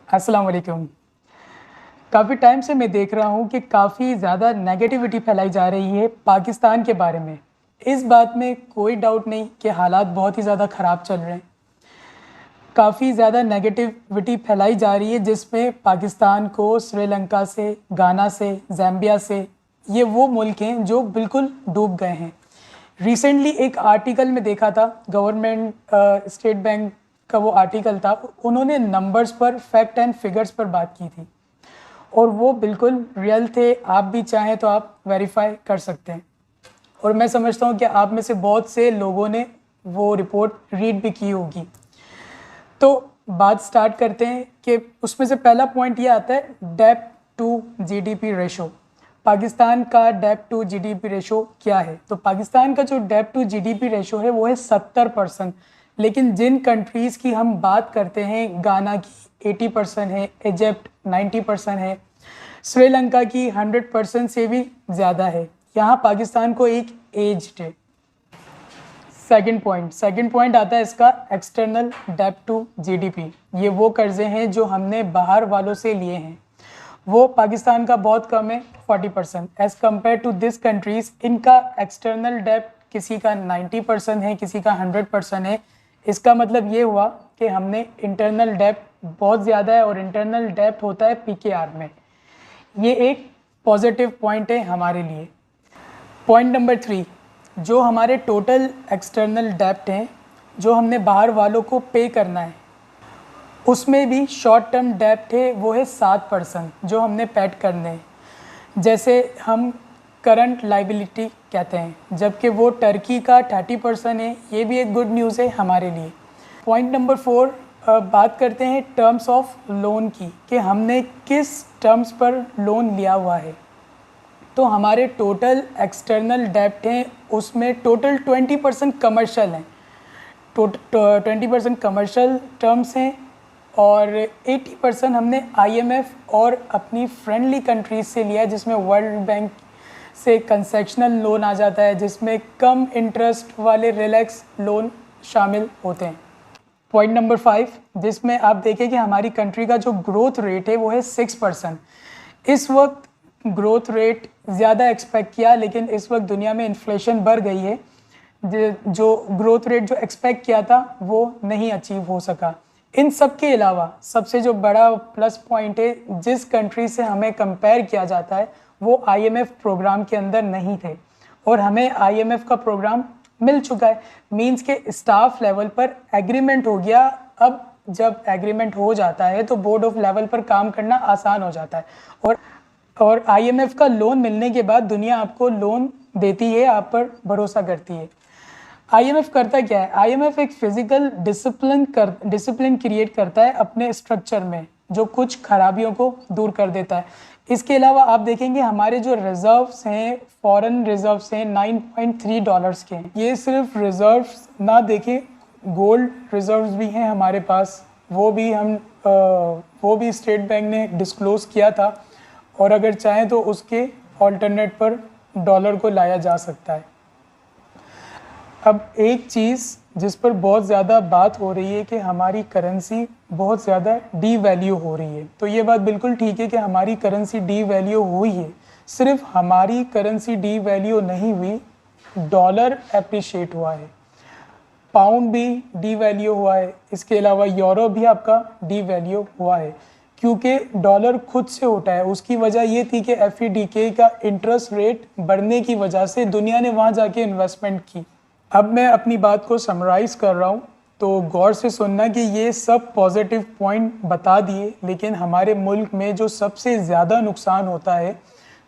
अस्सलाम वालेकुम। काफ़ी टाइम से मैं देख रहा हूँ कि काफ़ी ज़्यादा नेगेटिविटी फैलाई जा रही है पाकिस्तान के बारे में। इस बात में कोई डाउट नहीं कि हालात बहुत ही ज़्यादा ख़राब चल रहे हैं। काफ़ी ज़्यादा नेगेटिविटी फैलाई जा रही है जिसमें पाकिस्तान को श्रीलंका से, गाना से, ज़ाम्बिया से, ये वो मुल्क हैं जो बिल्कुल डूब गए हैं। रिसेंटली एक आर्टिकल में देखा था, गवर्नमेंट स्टेट बैंक का वो आर्टिकल था, उन्होंने नंबर्स पर, फैक्ट एंड फिगर्स पर बात की थी और वो बिल्कुल रियल थे। आप भी चाहें तो आप वेरीफाई कर सकते हैं और मैं समझता हूँ कि आप में से बहुत से लोगों ने वो रिपोर्ट रीड भी की होगी। तो बात स्टार्ट करते हैं कि उसमें से पहला पॉइंट ये आता है डेब्ट टू जीडीपी रेशो। पाकिस्तान का डेब्ट टू जीडीपी रेशो क्या है? तो पाकिस्तान का जो डेब्ट टू जीडीपी रेशो है वो है 70%। लेकिन जिन कंट्रीज़ की हम बात करते हैं, गाना की 80% है, इजिप्ट 90% है, श्रीलंका की 100% से भी ज़्यादा है। यहाँ पाकिस्तान को एक एज्ड है। सेकंड पॉइंट आता है इसका एक्सटर्नल डेब्ट टू जीडीपी। ये वो कर्जे हैं जो हमने बाहर वालों से लिए हैं, वो पाकिस्तान का बहुत कम है, 40%। As compare to this countries, इनका एक्सटर्नल डेब्ट किसी का 90% है, किसी का 100% है। इसका मतलब ये हुआ कि हमने इंटरनल डेब्ट बहुत ज़्यादा है और इंटरनल डेब्ट होता है पीकेआर में। ये एक पॉजिटिव पॉइंट है हमारे लिए। पॉइंट नंबर 3, जो हमारे टोटल एक्सटर्नल डेब्ट हैं जो हमने बाहर वालों को पे करना है, उसमें भी शॉर्ट टर्म डेब्ट है, वो है 7% जो हमने पेड करने हैं। जैसे हम करंट लाइबिलिटी कहते हैं, जबकि वो टर्की का 30% है। ये भी एक गुड न्यूज़ है हमारे लिए। पॉइंट नंबर 4, बात करते हैं टर्म्स ऑफ लोन की, कि हमने किस टर्म्स पर लोन लिया हुआ है। तो हमारे टोटल एक्सटर्नल डेब्ट हैं, उसमें टोटल 20% कमर्शियल हैं, 20% कमर्शियल टर्म्स हैं और 80% हमने आईएमएफ और अपनी फ्रेंडली कंट्रीज से लिया है, जिसमें वर्ल्ड बैंक से कंसेशनल लोन आ जाता है, जिसमें कम इंटरेस्ट वाले रिलैक्स लोन शामिल होते हैं। पॉइंट नंबर 5, जिसमें आप देखें कि हमारी कंट्री का जो ग्रोथ रेट है वो है 6%। इस वक्त ग्रोथ रेट ज़्यादा एक्सपेक्ट किया, लेकिन इस वक्त दुनिया में इन्फ्लेशन बढ़ गई है, जो ग्रोथ रेट जो एक्सपेक्ट किया था वो नहीं अचीव हो सका। इन सब के अलावा सबसे जो बड़ा प्लस पॉइंट है, जिस कंट्री से हमें कंपेयर किया जाता है वो आईएमएफ प्रोग्राम के अंदर नहीं थे और हमें आईएमएफ का प्रोग्राम मिल चुका है। मींस के स्टाफ लेवल पर एग्रीमेंट हो गया। अब जब एग्रीमेंट हो जाता है तो बोर्ड ऑफ लेवल पर काम करना आसान हो जाता है और आईएमएफ का लोन मिलने के बाद दुनिया आपको लोन देती है, आप पर भरोसा करती है। आईएमएफ करता क्या है? आईएमएफ एक फिजिकल डिसिप्लिन क्रिएट करता है अपने स्ट्रक्चर में, जो कुछ खराबियों को दूर कर देता है। इसके अलावा आप देखेंगे हमारे जो रिजर्व्स हैं, फॉरेन रिजर्व्स हैं, $9.3 के हैं। ये सिर्फ रिजर्व्स ना देखें, गोल्ड रिजर्व्स भी हैं हमारे पास, वो भी स्टेट बैंक ने डिस्क्लोज किया था और अगर चाहें तो उसके ऑल्टरनेट पर डॉलर को लाया जा सकता है। अब एक चीज़ जिस पर बहुत ज़्यादा बात हो रही है कि हमारी करेंसी बहुत ज़्यादा डी वैल्यू हो रही है, तो ये बात बिल्कुल ठीक है कि हमारी करेंसी डी वैल्यू हुई है। सिर्फ हमारी करेंसी डी वैल्यू नहीं हुई, डॉलर एप्रिशिएट हुआ है, पाउंड भी डी वैल्यू हुआ है, इसके अलावा यूरो भी आपका डी वैल्यू हुआ है, क्योंकि डॉलर खुद से उठा है। उसकी वजह ये थी कि एफईडीके का इंटरेस्ट रेट बढ़ने की वजह से दुनिया ने वहाँ जाके इन्वेस्टमेंट की। अब मैं अपनी बात को समराइज़ कर रहा हूँ, तो गौर से सुनना कि ये सब पॉजिटिव पॉइंट बता दिए, लेकिन हमारे मुल्क में जो सबसे ज़्यादा नुकसान होता है,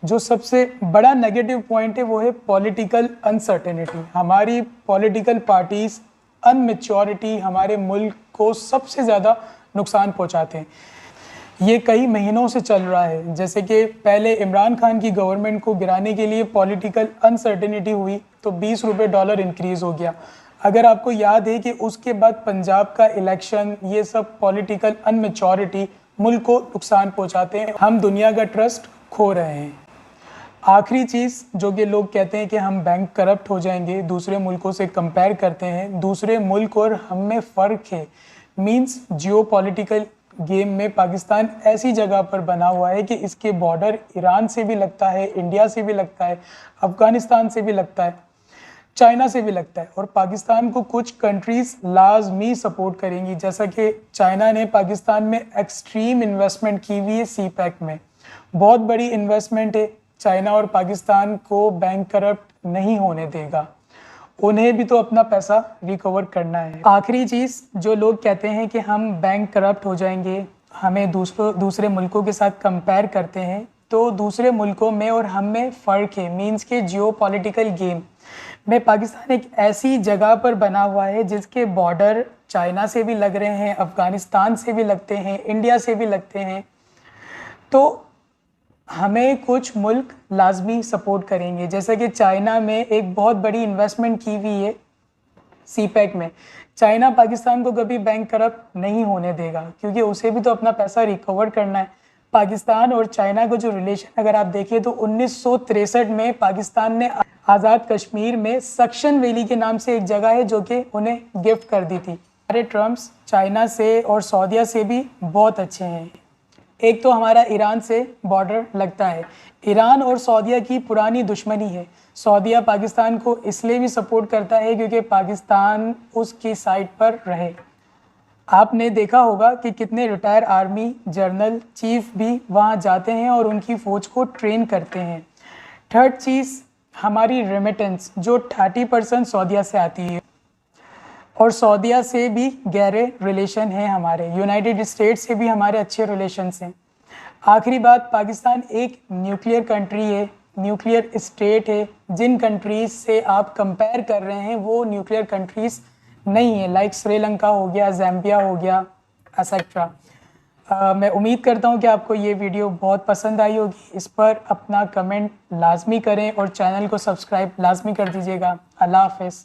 जो सबसे बड़ा नेगेटिव पॉइंट है, वो है पॉलिटिकल अनसर्टेनिटी। हमारी पॉलिटिकल पार्टीज़ अनमेच्योरिटी हमारे मुल्क को सबसे ज़्यादा नुकसान पहुँचाते हैं। ये कई महीनों से चल रहा है। जैसे कि पहले इमरान खान की गवर्नमेंट को गिराने के लिए पॉलिटिकल अनसर्टेनिटी हुई तो 20 रुपये डॉलर इंक्रीज़ हो गया। अगर आपको याद है कि उसके बाद पंजाब का इलेक्शन, ये सब पॉलिटिकल अनमेच्योरिटी मुल्क को नुकसान पहुंचाते हैं। हम दुनिया का ट्रस्ट खो रहे हैं। आखिरी चीज़ जो कि लोग कहते हैं कि हम बैंक करप्ट हो जाएंगे, दूसरे मुल्कों से कंपेयर करते हैं। दूसरे मुल्क और हम में फ़र्क है, मीन्स जियो पॉलिटिकल गेम में पाकिस्तान ऐसी जगह पर बना हुआ है कि इसके बॉर्डर ईरान से भी लगता है, इंडिया से भी लगता है, अफ़गानिस्तान से भी लगता है, चाइना से भी लगता है। और पाकिस्तान को कुछ कंट्रीज़ लाजमी सपोर्ट करेंगी, जैसा कि चाइना ने पाकिस्तान में एक्सट्रीम इन्वेस्टमेंट की हुई है CPEC में। बहुत बड़ी इन्वेस्टमेंट है। चाइना और पाकिस्तान को बैंक करप्ट नहीं होने देगा, उन्हें भी तो अपना पैसा रिकवर करना है। आखिरी चीज़, जो लोग कहते हैं कि हम बैंक करप्ट हो जाएंगे, हमें दूसरे मुल्कों के साथ कंपेयर करते हैं, तो दूसरे मुल्कों में और हम में फ़र्क है। मीन्स के जियोपॉलिटिकल गेम में पाकिस्तान एक ऐसी जगह पर बना हुआ है जिसके बॉर्डर चाइना से भी लग रहे हैं, अफ़गानिस्तान से भी लगते हैं, इंडिया से भी लगते हैं। तो हमें कुछ मुल्क लाजमी सपोर्ट करेंगे, जैसे कि चाइना में एक बहुत बड़ी इन्वेस्टमेंट की हुई है CPEC में। चाइना पाकिस्तान को कभी बैंक करप्ट नहीं होने देगा, क्योंकि उसे भी तो अपना पैसा रिकवर करना है। पाकिस्तान और चाइना का जो रिलेशन अगर आप देखें तो 1963 में पाकिस्तान ने आज़ाद कश्मीर में सक्शन वैली के नाम से एक जगह है जो कि उन्हें गिफ्ट कर दी थी। हमारे टर्म्स चाइना से और सऊदीया से भी बहुत अच्छे हैं। एक तो हमारा ईरान से बॉर्डर लगता है। ईरान और सऊदीया की पुरानी दुश्मनी है। सऊदीया पाकिस्तान को इसलिए भी सपोर्ट करता है क्योंकि पाकिस्तान उसकी साइड पर रहे। आपने देखा होगा कि कितने रिटायर आर्मी जनरल चीफ भी वहाँ जाते हैं और उनकी फ़ौज को ट्रेन करते हैं। थर्ड चीज़, हमारी रेमिटेंस जो 30% सऊदीया से आती है, और सऊदीया से भी गहरे रिलेशन हैं हमारे। यूनाइटेड स्टेट्स से भी हमारे अच्छे रिलेशंस हैं। आखिरी बात, पाकिस्तान एक न्यूक्लियर कंट्री है, न्यूक्लियर स्टेट है। जिन कंट्रीज़ से आप कंपेयर कर रहे हैं वो न्यूक्लियर कंट्रीज़ नहीं है, लाइक श्रीलंका हो गया, ज़ैम्बिया हो गया, एक्सेट्रा। मैं उम्मीद करता हूँ कि आपको ये वीडियो बहुत पसंद आई होगी। इस पर अपना कमेंट लाजमी करें और चैनल को सब्सक्राइब लाजमी कर दीजिएगा। अल्लाह हाफ़िज़।